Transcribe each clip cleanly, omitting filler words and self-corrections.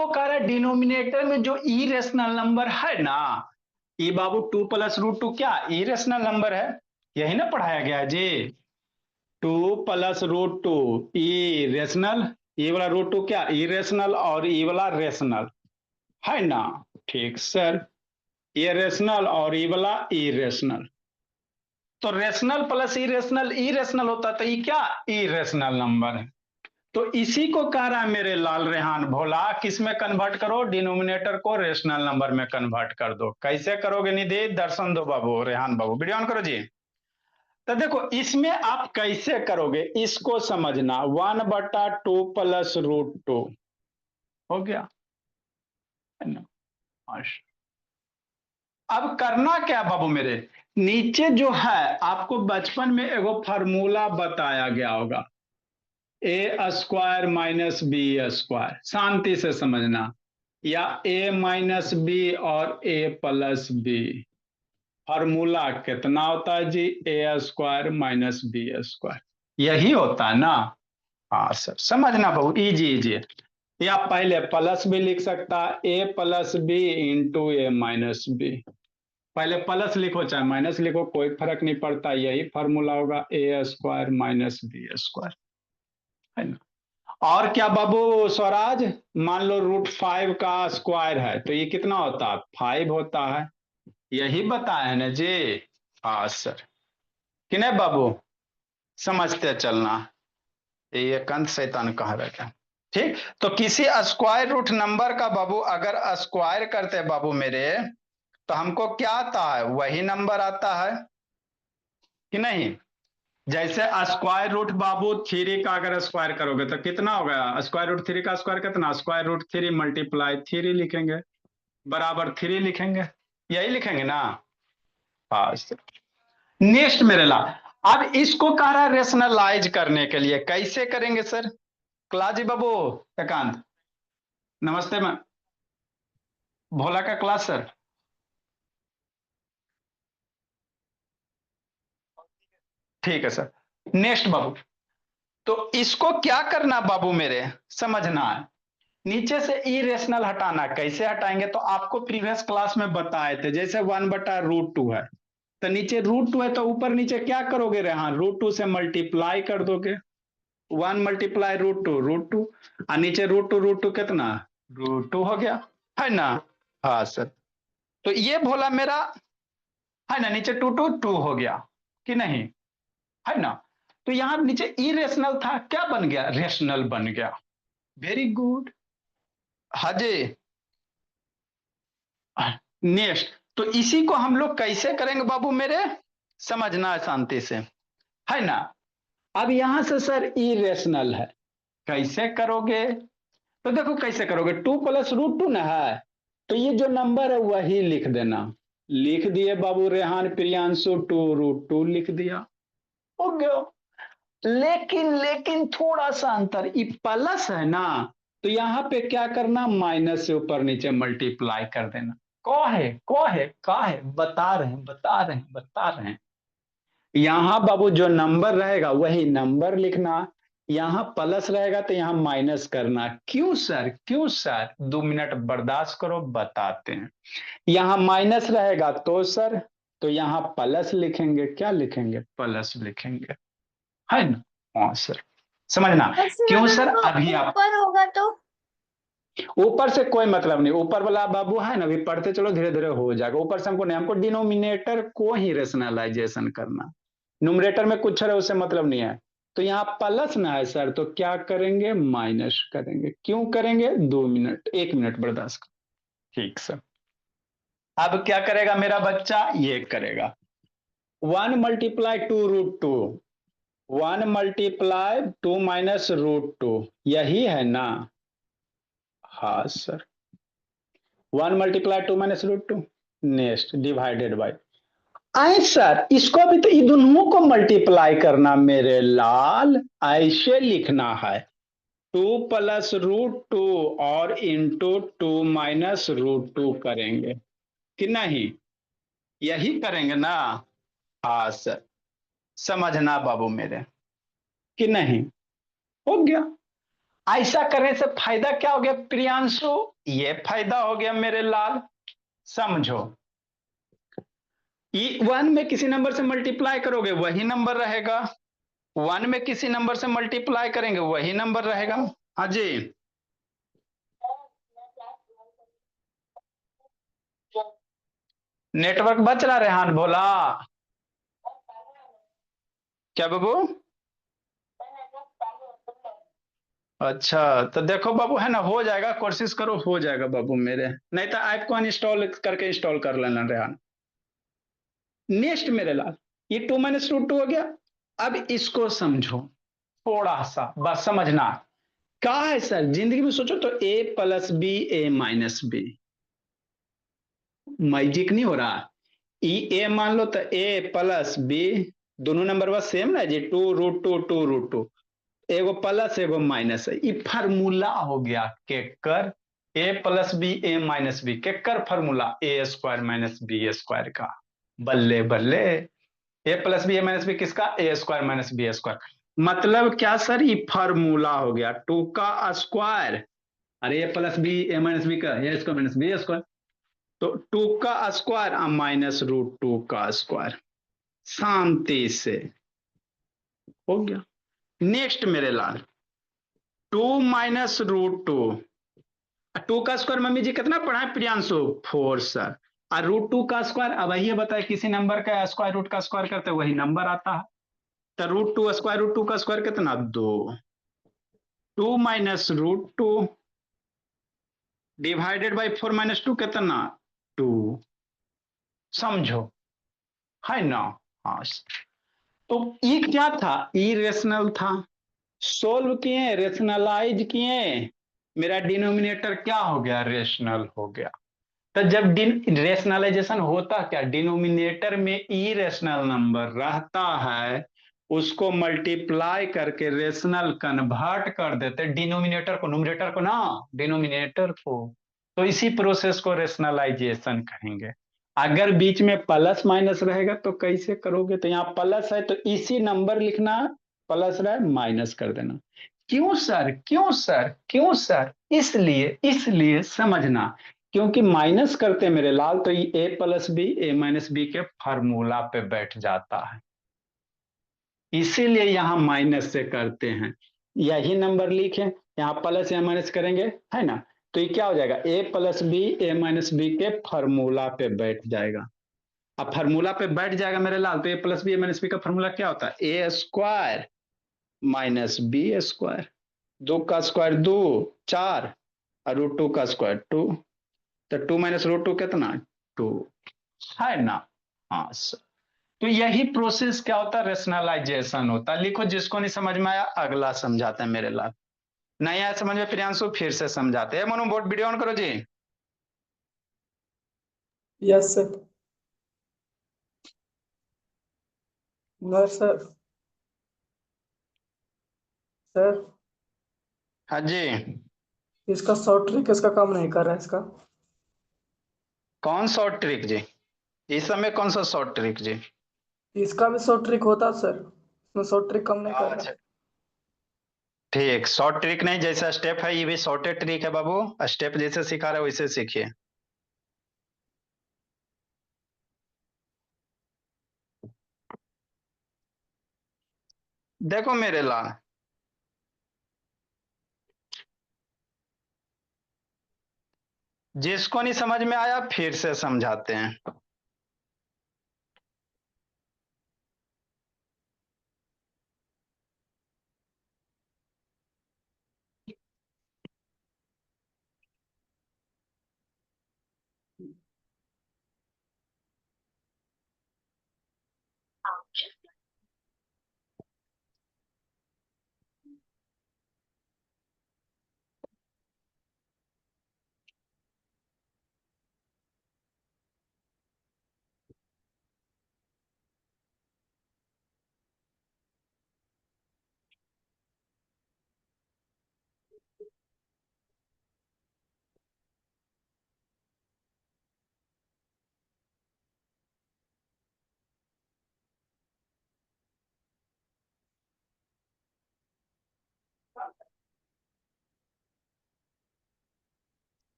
इसको कह रहा है डिनोमिनेटर में जो इरेशनल नंबर है ना, ये बाबू 2 प्लस रूट टू क्या इरेशनल नंबर है, यही ना पढ़ाया गया है जी। 2 प्लस रूट टू ई रेशनल, ये वाला रूट टू क्या इरेशनल और ये वाला रेशनल है ना। ठीक सर, ये रेशनल और ये वाला इरेशनल, तो रेशनल प्लस इरेशनल इरेशनल होता है, तो ये क्या इरेशनल नंबर है। तो इसी को कह रहा है मेरे लाल रेहान भोला, किस में कन्वर्ट करो, डिनोमिनेटर को रेशनल नंबर में कन्वर्ट कर दो। कैसे करोगे निधि, दर्शन दो बाबू, रेहान बाबू वीडियो ऑन करो जी। तो देखो इसमें आप कैसे करोगे इसको समझना, 1/2 प्लस रूट टू हो गया है ना। अब करना क्या बाबू मेरे, नीचे जो है आपको बचपन में एगो फार्मूला बताया गया होगा, ए स्क्वायर माइनस बी स्क्वायर, शांति से समझना, या ए माइनस बी और ए प्लस बी। फार्मूला कितना होता है जी, ए स्क्वायर माइनस बी स्क्वायर, यही होता है ना। हाँ सर समझना बहुत इजी इजी, या पहले प्लस भी लिख सकता ए प्लस बी इंटू ए माइनस बी, पहले प्लस लिखो चाहे माइनस लिखो कोई फर्क नहीं पड़ता, यही फार्मूला होगा ए स्क्वायर माइनस बी स्क्वायर है ना। और क्या बाबू स्वराज, मान लो √5 का स्क्वायर है तो ये कितना होता है 5 होता है, यही बताया है ना जी। हाँ सर कि नहीं बाबू, समझते चलना, ये कंद शैतान कह रहा था। ठीक, तो किसी स्क्वायर रूट नंबर का बाबू अगर स्क्वायर करते हैं बाबू मेरे, तो हमको क्या आता है वही नंबर आता है कि नहीं। जैसे स्क्वायर रूट बाबू 3 का अगर स्क्वायर करोगे तो कितना होगा, स्क्वायर रूट 3 का स्क्वायर कितना, स्क्वायर रूट 3 मल्टीप्लाई 3 लिखेंगे बराबर 3 लिखेंगे, यही लिखेंगे ना। हाँ नेक्स्ट मेरे ला, अब इसको कह रहा है रेशनलाइज करने के लिए, कैसे करेंगे सर, क्लास जी बाबू एकांत नमस्ते मैं, भोला का क्लास सर। ठीक है सर, नेक्स्ट बाबू, तो इसको क्या करना बाबू मेरे, समझना है, नीचे से इरेशनल हटाना, कैसे हटाएंगे तो आपको प्रीवियस क्लास में बताए थे, जैसे 1/√2 है तो नीचे √2 है तो ऊपर नीचे क्या करोगे रे, हाँ √2 से मल्टीप्लाई कर दोगे, 1 मल्टीप्लाई √2 और नीचे √2 कितना √2 हो गया है ना। हाँ सर, तो ये बोला मेरा है ना, नीचे 2 हो गया कि नहीं, है ना। तो यहां नीचे इरेशनल था, क्या बन गया रेशनल बन गया, वेरी गुड। हाँ जी, नेक्स्ट, तो इसी को हम लोग कैसे करेंगे बाबू मेरे, समझना है शांति से है ना। अब यहां से सर इरेशनल है, कैसे करोगे, तो देखो कैसे करोगे, 2 प्लस √2 ना है, तो ये जो नंबर है वही लिख देना, लिख दिए बाबू रेहान प्रियांशु, 2√2 लिख दिया, हो गया। लेकिन लेकिन थोड़ा सा अंतर, ये प्लस है ना, तो यहाँ पे क्या करना, माइनस से ऊपर नीचे मल्टीप्लाई कर देना, को है बता रहे हैं बता रहे हैं बता रहे हैं। यहाँ बाबू जो नंबर रहेगा वही नंबर लिखना, यहाँ प्लस रहेगा तो यहाँ माइनस करना, क्यों सर क्यों सर, 2 मिनट बर्दाश्त करो बताते हैं। यहाँ माइनस रहेगा तो सर, तो यहाँ प्लस लिखेंगे, क्या लिखेंगे प्लस लिखेंगे है ना। हाँ सर समझना, और फिर क्यों अगर सर वो अभी आप, ऊपर होगा तो? ऊपर से कोई मतलब नहीं, ऊपर वाला बाबू है ना, अभी पढ़ते चलो धीरे धीरे हो जाएगा, ऊपर से हमको नहीं, हमको डिनोमिनेटर को ही रेशनलाइजेशन करना, न्यूमरेटर में कुछ है उससे मतलब नहीं है। तो यहाँ प्लस ना है सर, तो क्या करेंगे माइनस करेंगे, क्यों करेंगे, 2 मिनट 1 मिनट बर्दाश्त करो। ठीक सर, अब क्या करेगा मेरा बच्चा, ये करेगा 1 × 2√2, 1 × 2 माइनस √2, यही है ना। हाँ sir, 1 × 2 minus √2, next divided by, आए सर इसको भी तो ये दोनों को मल्टीप्लाई करना मेरे लाल, ऐसे लिखना है 2 प्लस √2 और इंटू 2 माइनस √2 करेंगे कि नहीं, यही करेंगे ना। हाँ सर समझना बाबू मेरे कि नहीं, हो गया। ऐसा करने से फायदा क्या हो गया प्रियांशु? ये फायदा हो गया मेरे लाल, समझो। वन में किसी नंबर से मल्टीप्लाई करोगे वही नंबर रहेगा, वन में किसी नंबर से मल्टीप्लाई करेंगे वही नंबर रहेगा। हाँ जी। नेटवर्क बच रहा रेहान भोला? क्या बाबू? अच्छा, तो देखो बाबू, है ना, हो जाएगा, कोशिश करो, हो जाएगा बाबू मेरे। नहीं तो ऐप को अनइंस्टॉल करके इंस्टॉल कर लेना रेहान। नेक्स्ट मेरे लाल, ये 2 - √2 हो गया। अब इसको समझो थोड़ा सा, बस समझना। क्या है सर, जिंदगी में सोचो तो a+b a-b, मैजिक नहीं हो रहा। ए मान लो तो a+b, दोनों नंबर बस सेम ना जी, 2 √2 एगो प्लस एगो माइनस है, ये फार्मूला हो गया केकर, a+b a-b केकर फार्मूला, a² - b² का। बल्ले बल्ले, a+b a-b किसका, a² - b²। मतलब क्या सर, ये फार्मूला हो गया 2 का स्क्वायर। अरे a+b a-b का a² - b², तो 2 का स्क्वायर -√2 का स्क्वायर, शांति से हो गया। नेक्स्ट मेरे लाल, 2 - √2, 2 का स्क्वायर मम्मी जी कितना पढ़ा है प्रियांशु? 4 सर। और √2 का स्क्वायर, अब वही बताए किसी नंबर का स्क्वायर रूट का स्क्वायर करते वही नंबर आता है। तो √2 कितना, 2। 2 - √2 डिवाइडेड बाई 4 - 2 कितना, 2। समझो, है ना? हाँ। तो ये क्या था, इरेशनल था। सोल्व किए, रेशनलाइज किए, मेरा डिनोमिनेटर क्या हो गया, रेशनल हो गया। तो जब रेशनलाइजेशन होता क्या, डिनोमिनेटर में इरेशनल नंबर रहता है, उसको मल्टीप्लाई करके रेशनल कन्वर्ट कर देते, डिनोमिनेटर को न्यूमरेटर को ना, डिनोमिनेटर को। तो इसी प्रोसेस को रेशनलाइजेशन कहेंगे। अगर बीच में प्लस माइनस रहेगा तो कैसे करोगे, तो यहाँ प्लस है तो इसी नंबर लिखना, प्लस रहा माइनस कर देना। क्यों सर, क्यों सर, क्यों सर? इसलिए, इसलिए समझना, क्योंकि माइनस करते मेरे लाल तो ये a+b a-b के फार्मूला पे बैठ जाता है, इसीलिए यहां माइनस से करते हैं। यही नंबर लिखे, यहाँ प्लस या माइनस करेंगे, है ना? तो ये क्या हो जाएगा, a+b a-b के फार्मूला पे बैठ जाएगा। अब फार्मूला पे बैठ जाएगा मेरे लाल, तो a+b a-b का फार्मूला क्या होता है, a² - b²। 2 का स्क्वायर 2, 4, और √2 का स्क्वायर 2। तो 2 - √2 कितना, 2, है ना? हाँ सर। तो यही प्रोसेस क्या होता है, रेशनलाइजेशन होता है। लिखो, जिसको नहीं समझ में आया अगला समझाते हैं मेरे लाल। नहीं आया समझ में प्रियांशु, फिर से समझाते हैं। मनु बोर्ड वीडियो ऑन करो जी। Yes sir. No sir. Sir, हाँ जी। इसका शॉर्ट ट्रिक इसका काम नहीं कर रहा है इसका। कौन शॉर्ट ट्रिक जी? इस समय कौन सा शॉर्ट ट्रिक जी? इसका भी शॉर्ट ट्रिक होता सर, इसमें शॉर्ट ट्रिक काम नहीं कर रहा। अच्छा, ठीक, शॉर्ट ट्रिक नहीं, जैसा स्टेप है ये भी शॉर्ट ट्रिक है बाबू। स्टेप जैसे सिखा रहे हो वैसे सीखिए। देखो मेरे लाल, जिसको नहीं समझ में आया फिर से समझाते हैं।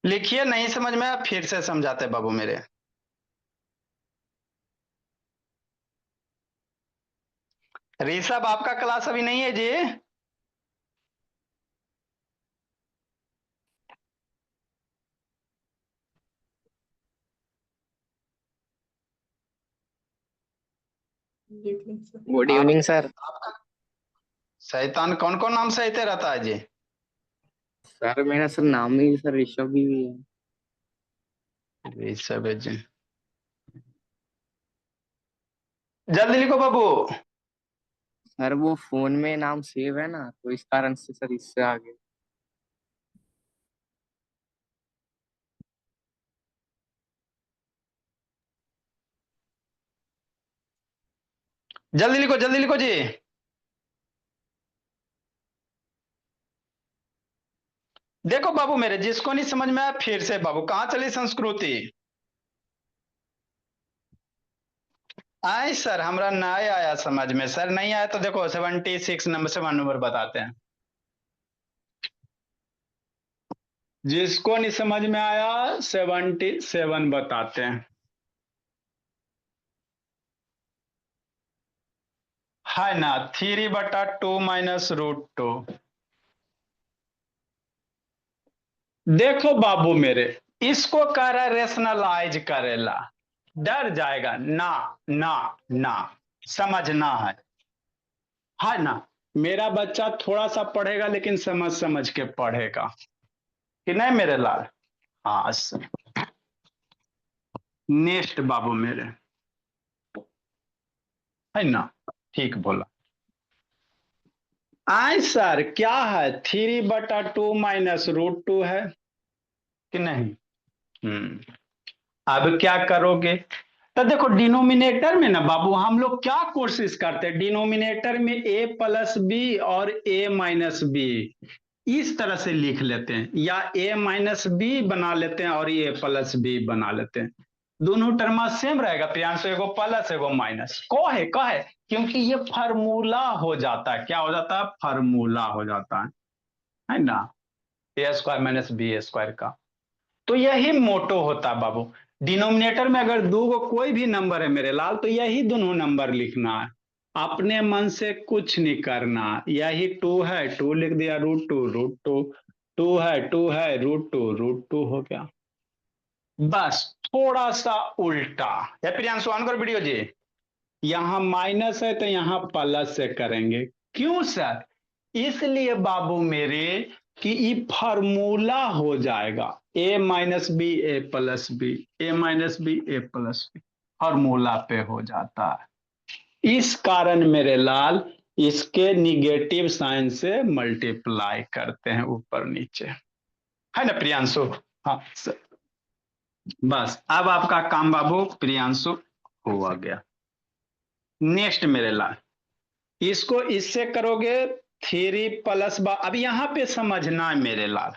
लिखिए, नहीं समझ में आया फिर से समझाते बाबू मेरे। ऋषभ आपका क्लास अभी नहीं है जी? देख लें सर। Good evening sir. शैतान कौन कौन नाम सहते रहता है जी? सर मेरा सर नाम ही सर ऋषभ भी है। ऋषभ है जी। जल्दी लिखो बाबू। सर वो फोन में नाम सेव है ना, तो इस कारण से सर इससे आगे। जल्दी लिखो जी। देखो बाबू मेरे, जिसको नहीं समझ में आया फिर से बाबू, कहाँ चली संस्कृति? आए सर, हमरा नहीं आया समझ में सर, नहीं आया तो देखो 76 नंबर से 1 नंबर बताते हैं। जिसको नहीं समझ में आया 77 बताते हैं। है ना, 3/2 माइनस √2। देखो बाबू मेरे, इसको कह रहा है रेशनलाइज करेला, डर जाएगा ना। ना ना, समझना है ना। मेरा बच्चा थोड़ा सा पढ़ेगा लेकिन समझ समझ के पढ़ेगा कि नहीं मेरे लाल? हाँ। नेक्स्ट बाबू मेरे, है ना, ठीक बोला। आए सर, क्या है 3/2 माइनस √2 है कि नहीं? अब क्या करोगे? तो देखो डिनोमिनेटर में ना बाबू, हम लोग क्या कोशिश करते हैं, डिनोमिनेटर में a प्लस बी और a माइनस बी इस तरह से लिख लेते हैं, या a माइनस बी बना लेते हैं और a प्लस बी बना लेते हैं। दोनों टर्म सेम रहेगा प्रियांशु, एगो प्लस एगो माइनस। कहे क्योंकि ये फार्मूला हो जाता है। क्या हो जाता है? फार्मूला हो जाता है ना, a² माइनस b² का। तो यही मोटो होता है बाबू। डिनोमिनेटर में अगर दो गो कोई भी नंबर है मेरे लाल, तो यही दोनों नंबर लिखना है, अपने मन से कुछ नहीं करना। यही 2 है, 2 लिख दिया, √2 2 है, 2 है, √2 हो गया। बस थोड़ा सा उल्टा। या प्रियांशु ऑन करो वीडियो जी। यहां माइनस है तो यहां प्लस से करेंगे। क्यों सर? इसलिए बाबू मेरे कि ये फार्मूला हो जाएगा, a minus B A plus B, A minus B A plus B, formula पे हो जाता है। इस कारण मेरे लाल इसके निगेटिव साइन से मल्टीप्लाई करते हैं ऊपर नीचे, है ना प्रियांशु? हाँ सर। बस अब आपका काम बाबू प्रियांशु हुआ गया। नेक्स्ट मेरे लाल, इसको इससे करोगे 3 प्लस अब यहाँ पे समझना है मेरे लाल।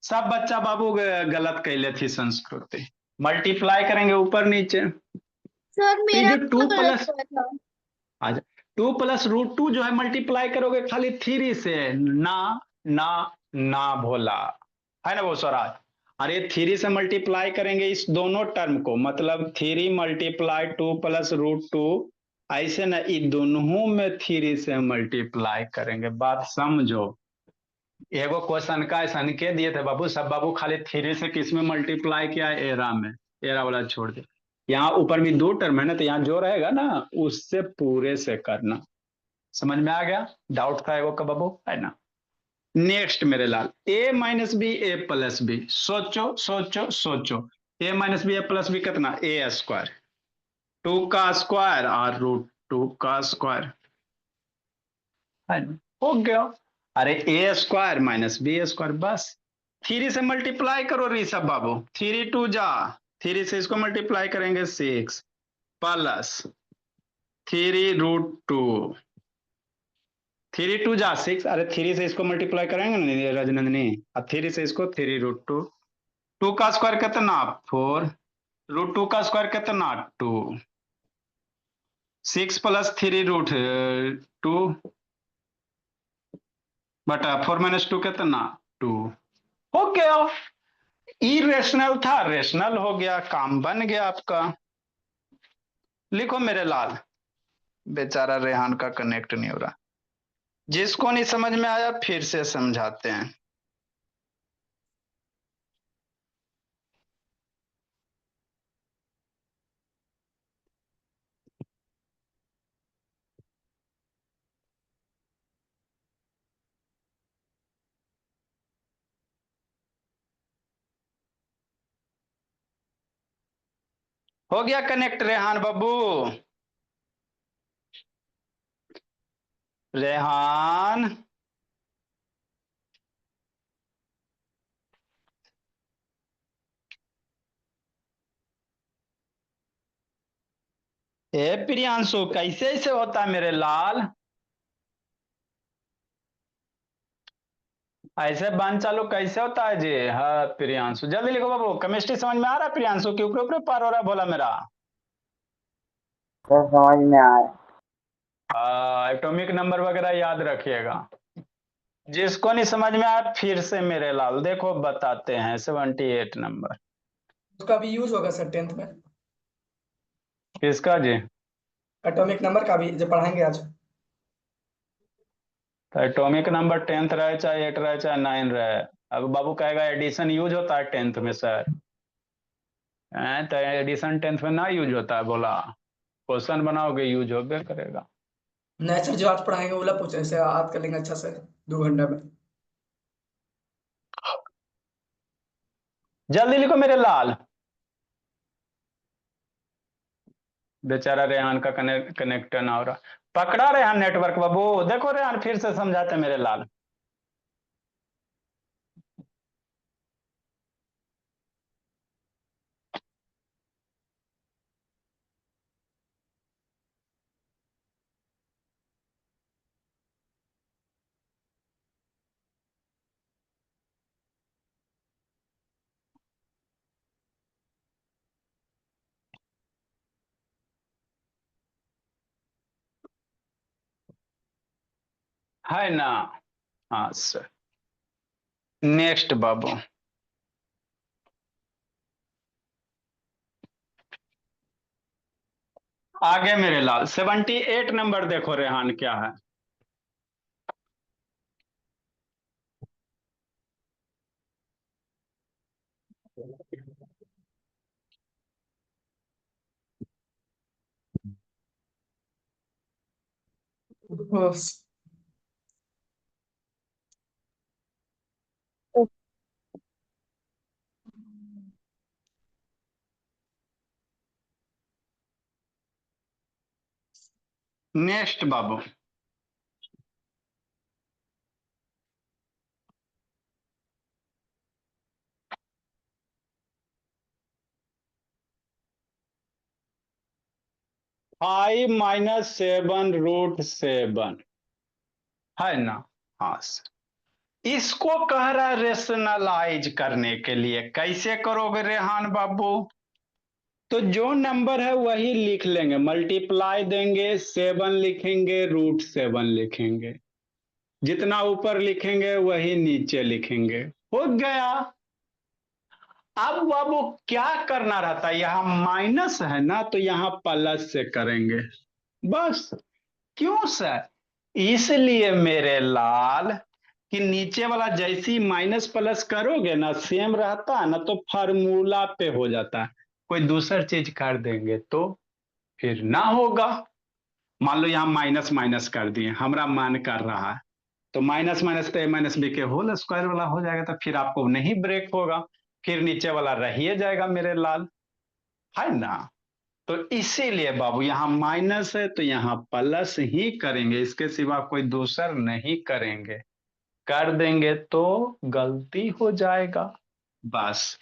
सब बच्चा बाबू गलत कैले थी संस्कृति, मल्टीप्लाई करेंगे ऊपर नीचे। सर तो ये मेरा जो 2 गलत प्लस हुआ था। आज 2 प्लस √2 जो है मल्टीप्लाई करोगे खाली 3 से। ना ना ना भोला, है ना वो स्वराज? अरे 3 से मल्टीप्लाई करेंगे इस दोनों टर्म को, मतलब 3 मल्टीप्लाई 2 प्लस √2, ऐसे ना इन दोनों में 3 से मल्टीप्लाई करेंगे। बात समझो। एगो क्वेश्चन का सन के दिए थे बाबू, सब बाबू खाली 3 से किस में मल्टीप्लाई किया? एरा में। एरा वाला छोड़ दे। यहाँ ऊपर भी 2 टर्म है ना, तो यहाँ जो रहेगा ना उससे पूरे से करना। समझ में आ गया? डाउट था एगो का बाबू, है ना। नेक्स्ट मेरे लाल, a minus B A plus B, सोचो सोचो सोचो। a minus B A plus B कितना? a², 2 का स्क्वायर और √2 का स्क्वायर, है ना, हो गया। अरे a² माइनस b², बस 3 से मल्टीप्लाई करो ऋषभ बाबू, 3 2 जा, 3 से इसको मल्टीप्लाई करेंगे 6 प्लस 3√2, 3 2 जा 6। अरे 3 से इसको मल्टीप्लाई करेंगे ना रजनंदनी, और 3 से इसको 3√2, 2 का स्क्वायर कितना? 4, √2 का स्क्वायर कितना? 2, 6 प्लस 3√2 बटा 4 माइनस 2 कितना? 2, हो गया। इरेशनल था, रेशनल हो गया, काम बन गया आपका। लिखो मेरे लाल। बेचारा रेहान का कनेक्ट नहीं हो रहा। जिसको नहीं समझ में आया फिर से समझाते हैं। हो गया कनेक्ट रेहान बाबू? रेहान, ए प्रियांशु, कैसे ऐसे होता है मेरे लाल? ऐसे बंद चालू कैसे होता है जी? हाँ प्रियांशु, जल्दी लिखो बाबू। केमिस्ट्री समझ में आ रहा है प्रियांशु? के ऊपर ऊपर पार हो रहा है बोला मेरा। सर समझ में आया। एटॉमिक नंबर वगैरह याद रखिएगा। जिसको नहीं समझ में आया फिर से मेरे लाल देखो बताते हैं। 78 नंबर उसका भी यूज होगा सर 10th में। किसका जी? एटॉमिक नंबर का भी जो पढ़ाएंगे आज। तो एटॉमिक नंबर 10th रहे चाहे 8 रहे चाहे 9 रहे, अब बाबू कहेगा एडिशन यूज होता है 10th में सर। तो एडिशन 10th में ना यूज होता है बोला? क्वेश्चन बनाओगे यूज होबे करेगा। नहीं सर, जो आज पढ़ाएंगे वो वाला पूछे से याद कर लेंगे अच्छा से 2 घंटे में। जल्दी लिखो मेरे लाल। बेचारा रेहान का कनेक्ट ना हो रहा। पकड़ा रेहान नेटवर्क बाबू? देखो रेहान फिर से समझाते मेरे लाल। है ना? हाँ सर। नेक्स्ट बाबू। आगे मेरे लाल 78 नंबर देखो रेहान क्या है। बस। नेक्स्ट बाबू। (5 - 7 √7) है ना? हाँ सर। इसको कह रहा है रेशनलाइज करने के लिए। कैसे करोगे रेहान बाबू? तो जो नंबर है वही लिख लेंगे, मल्टीप्लाई देंगे, 7 लिखेंगे, √7 लिखेंगे। जितना ऊपर लिखेंगे वही नीचे लिखेंगे। हो गया। अब बाबू क्या करना रहता है? यहां माइनस है ना तो यहां प्लस से करेंगे बस। क्यों सर? इसलिए मेरे लाल कि नीचे वाला जैसे ही माइनस प्लस करोगे ना सेम रहता है ना, तो फार्मूला पे हो जाता है। कोई दूसर चीज कर देंगे तो फिर ना होगा। मान लो यहाँ माइनस माइनस कर दिए, हमारा मन कर रहा है तो माइनस माइनस तो (a - b के होल स्क्वायर वाला हो जाएगा, तो फिर आपको नहीं ब्रेक होगा, फिर नीचे वाला रहिए जाएगा मेरे लाल। है ना? तो इसीलिए बाबू यहाँ माइनस है तो यहाँ प्लस ही करेंगे, इसके सिवा कोई दूसर नहीं करेंगे। कर देंगे तो गलती हो जाएगा बस।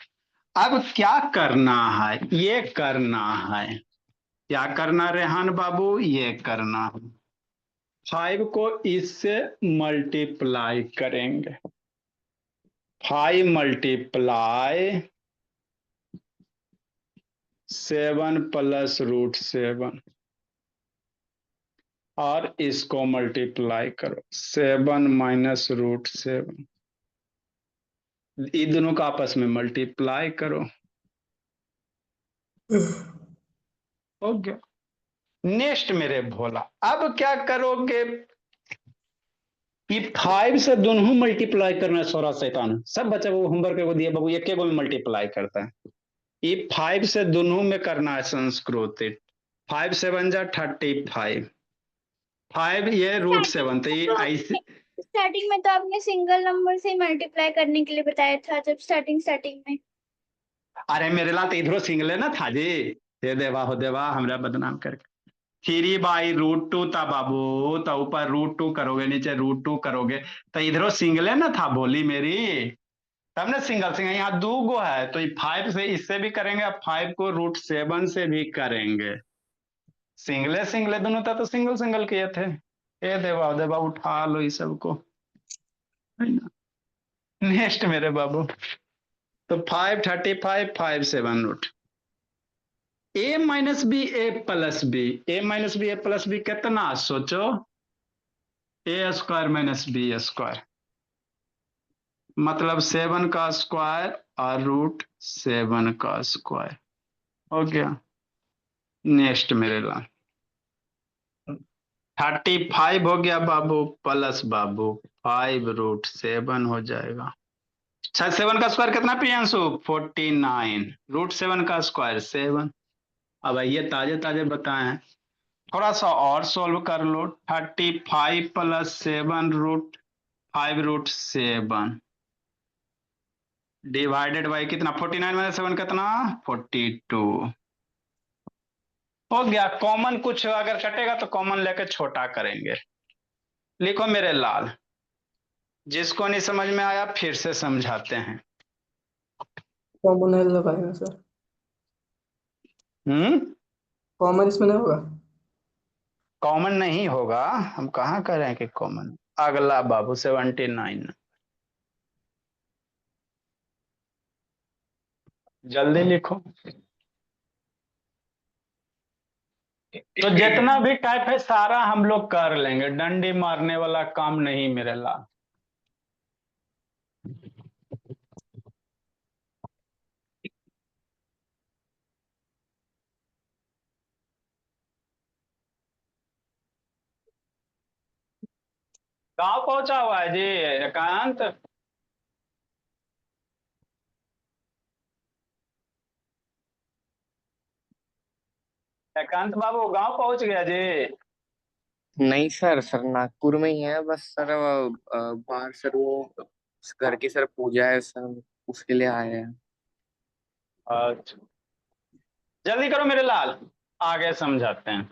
अब क्या करना है? ये करना है। क्या करना रेहान बाबू? ये करना है। 5 को इससे मल्टीप्लाई करेंगे। 5 × 7 + √7 और इसको मल्टीप्लाई करो 7 - √7। ये दोनों का आपस में मल्टीप्लाई करो, हो गया। नेक्स्ट मेरे भोला, अब क्या करोगे कि 5 से दोनों मल्टीप्लाई करना है। सोरा शैतान सब बच्चे को होमवर्क को दिए बाबू, एक में मल्टीप्लाई करता है। ये 5 से दोनों में करना है संस्कृत। 5 7 जा 35, 5 ये √7, तो ये ऐसे। स्टार्टिंग में तो आपने सिंगल नंबर से मल्टीप्लाई करने के लिए बताया था, जब स्टार्टिंग में। अरे मेरे लाल तो इधरो सिंगले ना था जी। हे देवा हो देवा, हमरा बदनाम करके। 3/√2 था बाबू, तो ऊपर √2 करोगे, नीचे √2 करोगे, तो इधरो सिंगले ना था बोली मेरी। तब ना सिंगल सिंगल, यहाँ 2 गो है, तो 5 से इससे भी करेंगे, अब 5 को √7 से भी करेंगे। सिंगले सिंगले दोनों था, तो सिंगल सिंगल किए थे। हे देवा हो देवा, उठा लो इस सबको। नेक्स्ट मेरे बाबू, तो 5 35 5 7 a minus B A plus B, A minus B A plus B कितना सोचो, a² माइनस बी स्क्वायर, मतलब 7 का स्क्वायर और √7 का स्क्वायर, हो गया। नेक्स्ट मेरे लाल 35 हो गया बाबू, प्लस बाबू 5√7 हो जाएगा। 7 का स्क्वायर कितना प्रियांशु? 49, √7 का स्क्वायर 7। अब ये ताजे ताजे बताएं, थोड़ा सा और सोल्व कर लो। 35 + 7√5√7 डिवाइडेड बाई कितना, 49 - 7 कितना, 42। हो गया। कॉमन कुछ अगर कटेगा तो कॉमन लेकर छोटा करेंगे। लिखो मेरे लाल, जिसको नहीं समझ में आया फिर से समझाते हैं। कॉमन है लगाएगा सर। कॉमन इसमें नहीं होगा। कॉमन नहीं होगा, हम कहाँ कह रहे हैं कि कॉमन। अगला बाबू 79, जल्दी लिखो। तो जितना भी टाइप है सारा हम लोग कर लेंगे, डंडी मारने वाला काम नहीं मेरे लाल। गांव पहुंचा हुआ है जी एकांत। एकांत बाबू गांव पहुंच गया जी। नहीं सर, सर नागपुर में ही है बस सर। बाहर सर वो घर की सर पूजा है सर, उसके लिए आए हैं। अच्छा, जल्दी करो मेरे लाल, आगे समझाते हैं।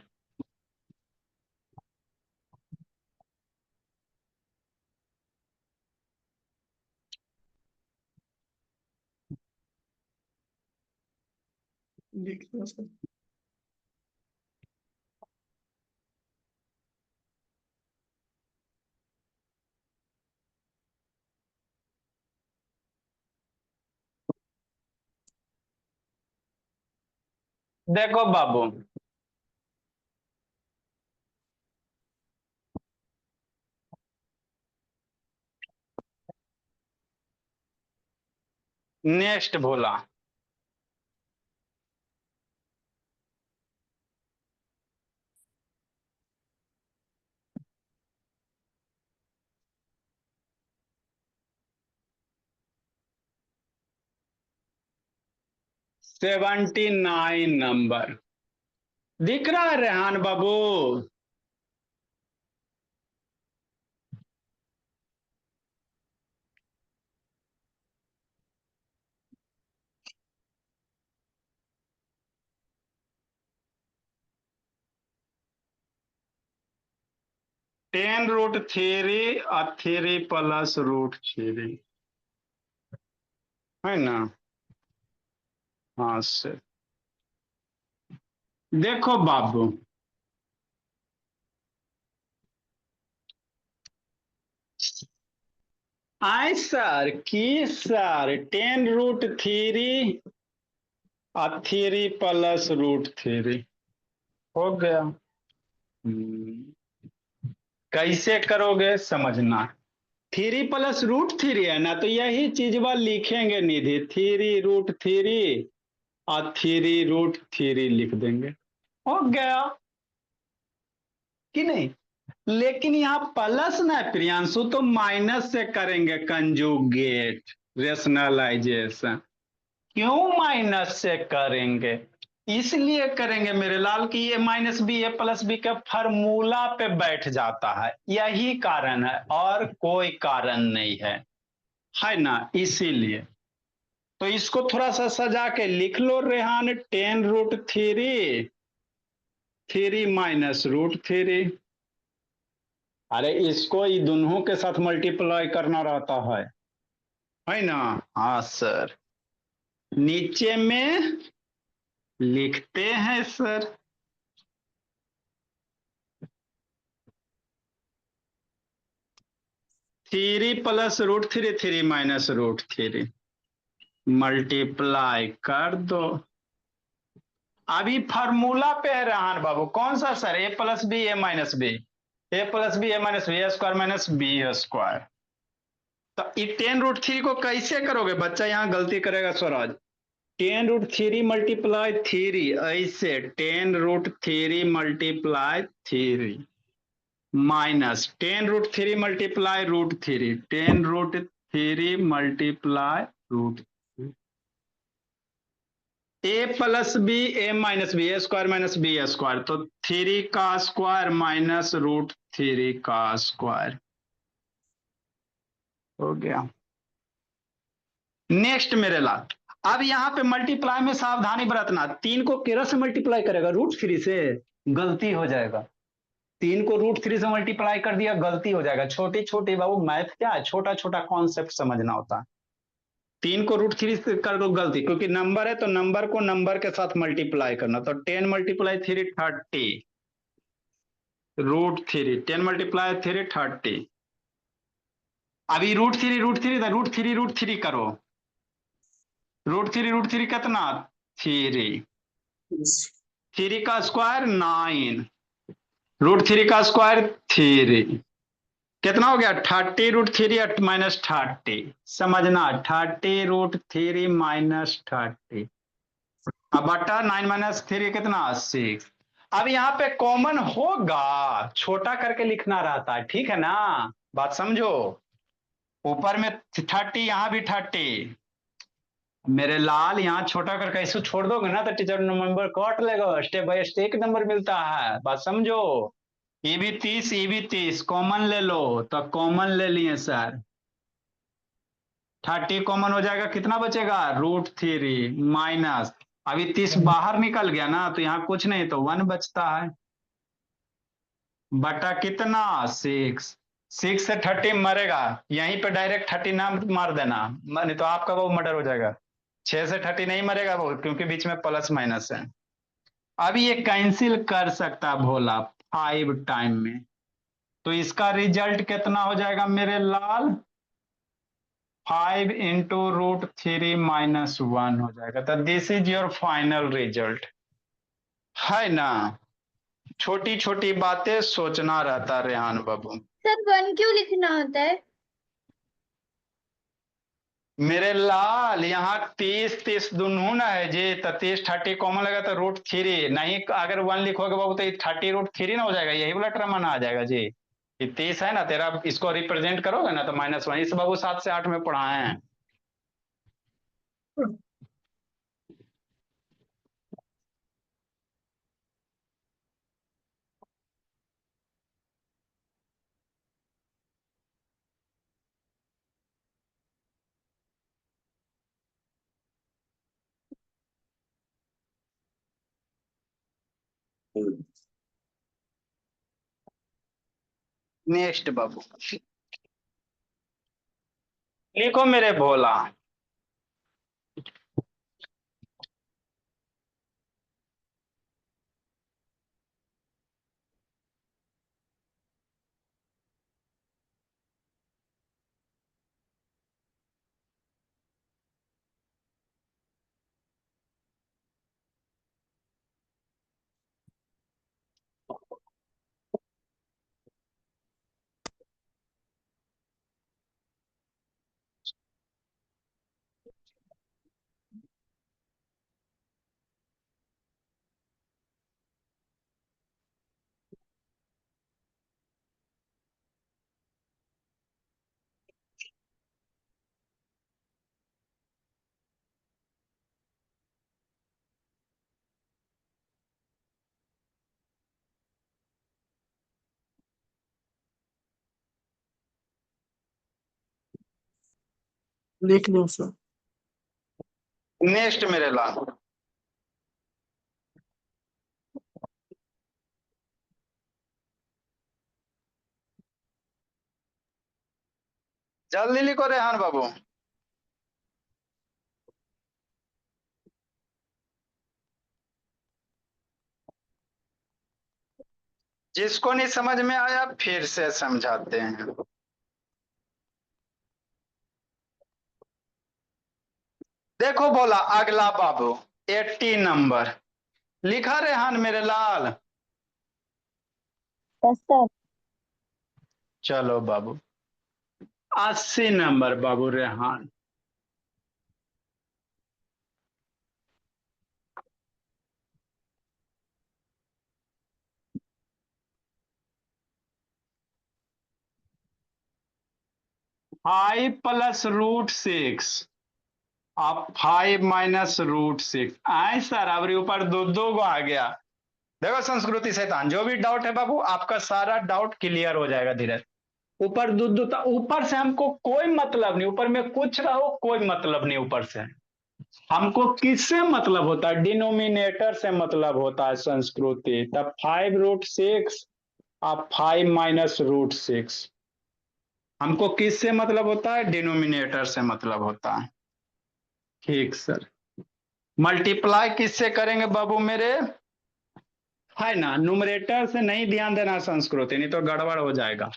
लिख लो सर। देखो बाबू, नेक्स्ट भोला, $79 नंबर दिख रहा है रेहान बाबू?10√3 और 3 + √3 है ना। हाँ से देखो बाबू, आई सर की सर 10√3 और 3 + √3 हो गया। कैसे करोगे समझना। 3 प्लस रूट 3 है ना, तो यही चीज वह लिखेंगे निधि, 3√3 और 3√3 लिख देंगे, हो गया कि नहीं। लेकिन यहाँ प्लस ना प्रियांशु, तो माइनस से करेंगे कंजुगेट रेशनलाइजेशन। क्यों माइनस से करेंगे? इसलिए करेंगे मेरे लाल कि ये minus B A plus B का फॉर्मूला पे बैठ जाता है, यही कारण है और कोई कारण नहीं है ना, इसीलिए। तो इसको थोड़ा सा सजा के लिख लो रेहान, 10√3 3 - √3। अरे इसको ये दोनों के साथ मल्टीप्लाई करना रहता है ना। हाँ सर, नीचे में लिखते हैं सर। थ्री प्लस √3 3 - √3 मल्टीप्लाई कर दो। अभी फार्मूला पे है रेहान बाबू, कौन सा sir? A plus B A minus B, A plus B A minus B, A square minus B square. तो ये 10√3 को कैसे करोगे बच्चा? यहाँ गलती करेगा स्वराज। 10√3 मल्टीप्लाई 3, ऐसे 10√3 multiply 3 minus 10√3 multiply √3, 10√3 multiply √3। A plus B A minus B, A square minus B square, तो 3 का स्क्वायर माइनस √3 का स्क्वायर हो गया। नेक्स्ट मेरे लाल, अब यहाँ पे मल्टीप्लाई में सावधानी बरतना, 3 को किधर से मल्टीप्लाई करेगा? √3 से, गलती हो जाएगा। 3 को √3 से मल्टीप्लाई कर दिया, गलती हो जाएगा। छोटी छोटी बाबू मैथ क्या है, छोटा छोटा कॉन्सेप्ट समझना होता है। 3 को √3 से कर दो गलती, क्योंकि नंबर है तो नंबर को नंबर के साथ मल्टीप्लाई करना। तो 10 × 3 30, √3, 10 × 3 30। अभी √3 था, √3 करो। √3 कितना? 3, 3 का स्क्वायर 9, √3 का स्क्वायर 3, कितना हो गया? 30√3 माइनस 30, समझना 30√3 माइनस 30। अब बटा 9 - 3 कितना? 6। अब यहाँ पे कॉमन होगा, छोटा करके लिखना रहता है, ठीक है ना, बात समझो। ऊपर में 30, यहाँ भी 30। मेरे लाल यहाँ छोटा करके ऐसे छोड़ दोगे ना तो टीचर नंबर काट लेगा, स्टेप बाय स्टेप नंबर मिलता है, बात समझो। ये भी 30, ये भी 30, कॉमन ले लो, तो कॉमन ले लिए सर। 30 कॉमन हो जाएगा, कितना बचेगा? √3 माइनस, अभी 30 बाहर निकल गया ना, तो यहाँ कुछ नहीं, तो 1 बचता है, बटा कितना? 6। 6 से 30 मरेगा, यहीं पे डायरेक्ट 30 ना मार देना, नहीं तो आपका वो मर्डर हो जाएगा। 6 से 30 नहीं मरेगा वो, क्योंकि बीच में प्लस माइनस है। अब ये कैंसिल कर सकता भोला 5 टाइम में, तो इसका रिजल्ट कितना हो जाएगा मेरे लाल? 5 × √3 - 1 हो जाएगा। तो this is your final result, है ना। छोटी छोटी बातें सोचना रहता रेहान बाबू। सर 1 क्यों लिखना होता है? मेरे लाल यहाँ 30 30 दोनों ना है जी, तो 30 30 कॉमन लगा तो √3 नहीं, अगर 1 लिखोगे बाबू तो 30√3 ना हो जाएगा, यही वाला टर्म आ जाएगा जी। ये 30 है ना तेरा, इसको रिप्रेजेंट करोगे ना तो -1। इस बाबू 7 से 8 में पढ़ाए हैं। नेक्स्ट बाबू लिखो मेरे भोला। लिख लो सर। नेक्स्ट मेरे लाल, जल्दी लिखो रेहान बाबू। जिसको नहीं समझ में आया फिर से समझाते हैं। देखो बोला अगला बाबू 80 नंबर लिखा रेहान मेरे लाल। Yes sir. चलो बाबू 80 नंबर बाबू Rehan. Five plus root six, अब 5 माइनस रूट सिक्स आए सर। अब ऊपर दो दो को आ गया। देखो संस्कृति शैतान, जो भी डाउट है बाबू आपका सारा डाउट क्लियर हो जाएगा धीरे। ऊपर दो दो था, ऊपर से हमको कोई मतलब नहीं, ऊपर में कुछ रहो कोई मतलब नहीं। ऊपर से हमको किससे मतलब होता है? डिनोमिनेटर से मतलब होता है संस्कृति। तब 5 रूट सिक्स अब 5 माइनस रूट सिक्स, हमको किससे मतलब होता है? डिनोमिनेटर से मतलब होता है। ठीक सर। मल्टीप्लाई किससे करेंगे बाबू मेरे? है ना, न्यूमरेटर से नहीं ध्यान देना संस्कृति, नहीं तो गड़बड़ हो जाएगा।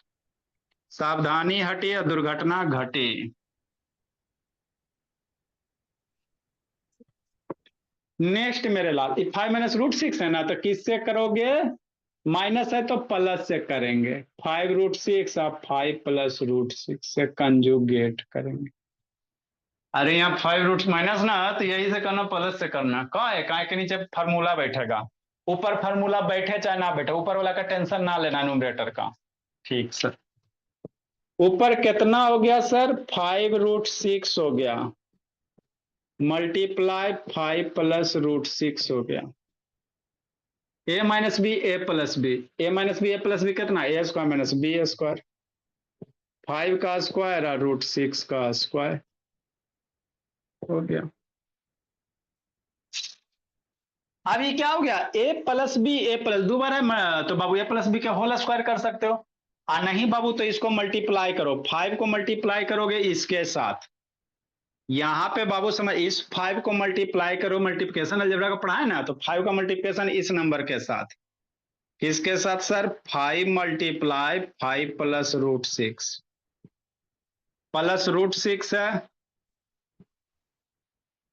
सावधानी हटी और दुर्घटना घटी। नेक्स्ट मेरे लाल, 5 माइनस रूट सिक्स है ना, तो किससे करोगे? माइनस है तो प्लस से करेंगे। 5 रूट सिक्स आप 5 प्लस रूट सिक्स से कंजुगेट करेंगे। अरे यहाँ 5 रूट माइनस ना, तो यही से करना, प्लस से करना। कहाँ है? काय के नीचे फार्मूला बैठेगा। ऊपर फार्मूला बैठे चाहे ना बैठे, ऊपर वाला का टेंशन ना लेना न्यूमरेटर का। ठीक सर। ऊपर कितना हो गया सर? 5 रूट सिक्स हो गया, मल्टीप्लाई 5 प्लस रूट सिक्स हो गया। ए minus B A plus B, A minus B A plus B कितना? ए स्क्वायर माइनस बी स्क्वायर। 5 का स्क्वायर और रूट सिक्स का स्क्वायर हो गया। अब ये क्या हो गया? ए प्लस बी ए प्लस दोबारा तो बाबू ए प्लस बी का होल स्क्वायर कर सकते हो। नहीं बाबू, तो इसको मल्टीप्लाई करो। 5 को मल्टीप्लाई करोगे इसके साथ। यहाँ पे बाबू समझ, इस 5 को मल्टीप्लाई करो, मल्टीप्लिकेशन अलजेब्रा का पढ़ा है ना, तो 5 का मल्टीप्लिकेशन इस नंबर के साथ। किसके साथ sir? 5 multiply 5 plus root six, plus root six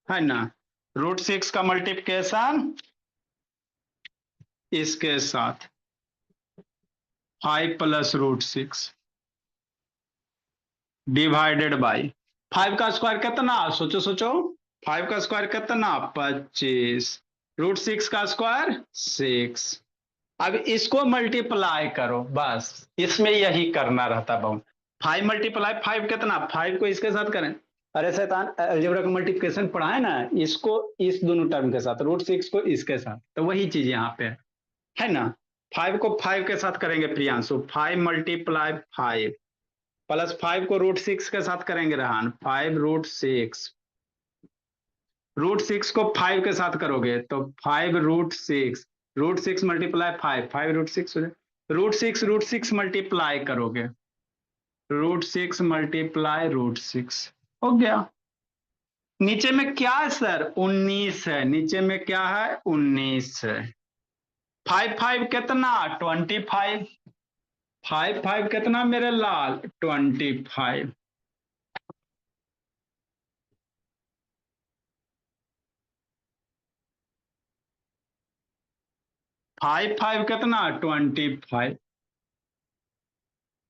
है ना। रूट सिक्स का मल्टीप्लिकेशन इसके साथ 5 plus root six divided by 5 का स्क्वायर कितना? सोचो सोचो, 5 का स्क्वायर कितना? 25। रूट सिक्स का स्क्वायर 6। अब इसको मल्टीप्लाई करो, बस इसमें यही करना रहता बहुत। 5 मल्टीप्लाई 5 कितना? 5 को इसके साथ करें। अरे शैतान, अलजेब्रा का मल्टीप्लिकेशन पढ़ा है ना, इसको इस दोनों टर्म के साथ, रूट सिक्स को इसके साथ, तो वही चीज यहाँ पे है ना। 5 को 5 के साथ करेंगे प्रियांशु, 5 मल्टीप्लाई 5 प्लस 5 को रूट सिक्स के साथ करेंगे Rehan, 5 root six. Root six को 5 के साथ करोगे तो 5 root six multiply 5, 5 root six हो जाए। रूट सिक्स मल्टीप्लाई करोगे, root six multiply root six हो गया। नीचे में क्या है सर? 19 है। नीचे में क्या है? 19 है। 5 5 कितना? 25। 5 5 कितना मेरे लाल? 25। 5 5 कितना? 25।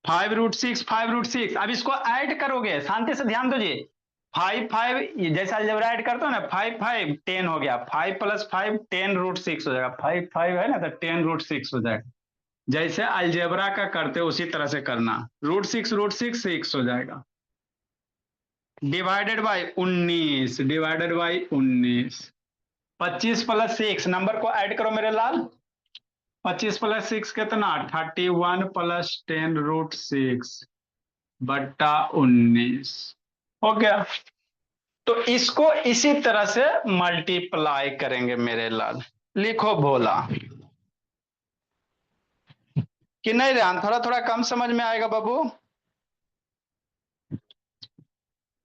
5 रूट सिक्स, 5 रूट सिक्स। अब इसको ऐड करोगे, शांति से ध्यान दीजिए। 5 5 जैसा अलजेब्रा ऐड करते हो ना, 5 5 10 हो गया। 5 प्लस 5 10 रूट सिक्स हो जाएगा। 5 5 है ना, तो 10 रूट सिक्स हो जाएगा। जैसे अलजेब्रा का करते हो उसी तरह से करना। रूट सिक्स 6 हो जाएगा। Divided by 19, divided by 19। 25 plus 6, number को ऐड करो मेरे लाल। 25 प्लस 6 कितना? 31 प्लस 10 रूट 6 बट्टा 19 हो गया। तो इसको इसी तरह से मल्टीप्लाई करेंगे मेरे लाल। लिखो भोला कि नहीं रेहान, थोड़ा थोड़ा कम समझ में आएगा बाबू।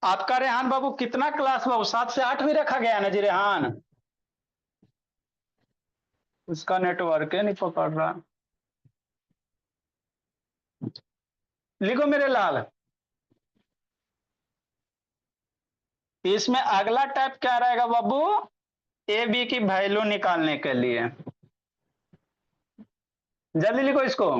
आपका रेहान बाबू कितना क्लास बाबू, 7 से 8 भी रखा गया ना जी रेहान? उसका नेटवर्क है नहीं पकड़ रहा। लिखो मेरे लाल, इसमें अगला टाइप क्या रहेगा बाबू? ए बी की वैल्यू निकालने के लिए जल्दी लिखो इसको।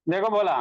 देखो बोला,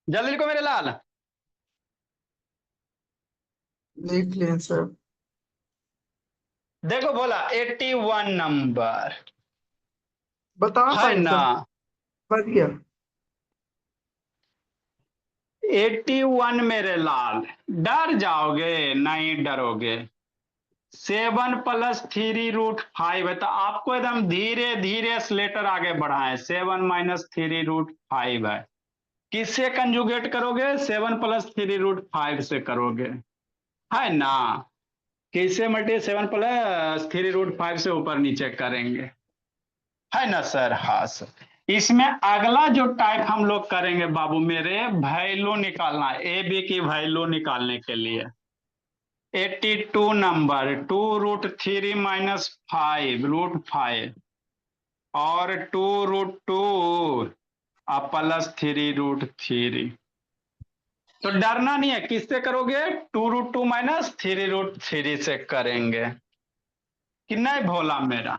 जल्दी लिखो मेरे लाल। लिख लिए सर। देखो बोला 81 नंबर बता है पाए ना? सर, बच गया। 81 मेरे लाल, डर जाओगे? नहीं डरोगे। 7 प्लस 3√5 है, तो आपको एकदम धीरे धीरे स्लेटर आगे बढ़ाएं। 7 माइनस 3√5 है। किससे कंजुगेट करोगे? 7 प्लस 3√5 से करोगे, है ना? किससे मल्टी 7 प्लस 3√5 से ऊपर नीचे करेंगे, है ना सर? हाँ सर। इसमें अगला जो टाइप हम लोग करेंगे बाबू मेरे, वैल्यू निकालना, ए बी की वैल्यू निकालने के लिए। 82 नंबर, 2√3 माइनस 5√5 और 2√2 प्लस 3√3। तो डरना नहीं है, किससे करोगे? 2√2 माइनस 3√3 से करेंगे कि नहीं भोला मेरा?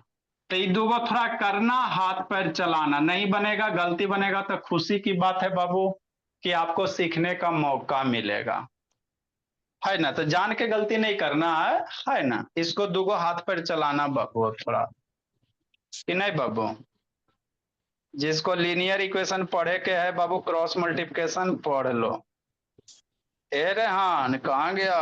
तो ये दूगो थोड़ा करना, हाथ पैर चलाना। नहीं बनेगा, गलती बनेगा तो खुशी की बात है बाबू कि आपको सीखने का मौका मिलेगा, है ना? तो जान के गलती नहीं करना है ना? इसको दूगो हाथ पैर चलाना बाबू थोड़ा, कि नहीं बाबू? जिसको लीनियर इक्वेशन पढ़े के है बाबू, क्रॉस मल्टीप्लिकेशन पढ़ लो। ए रेहान कहाँ गया?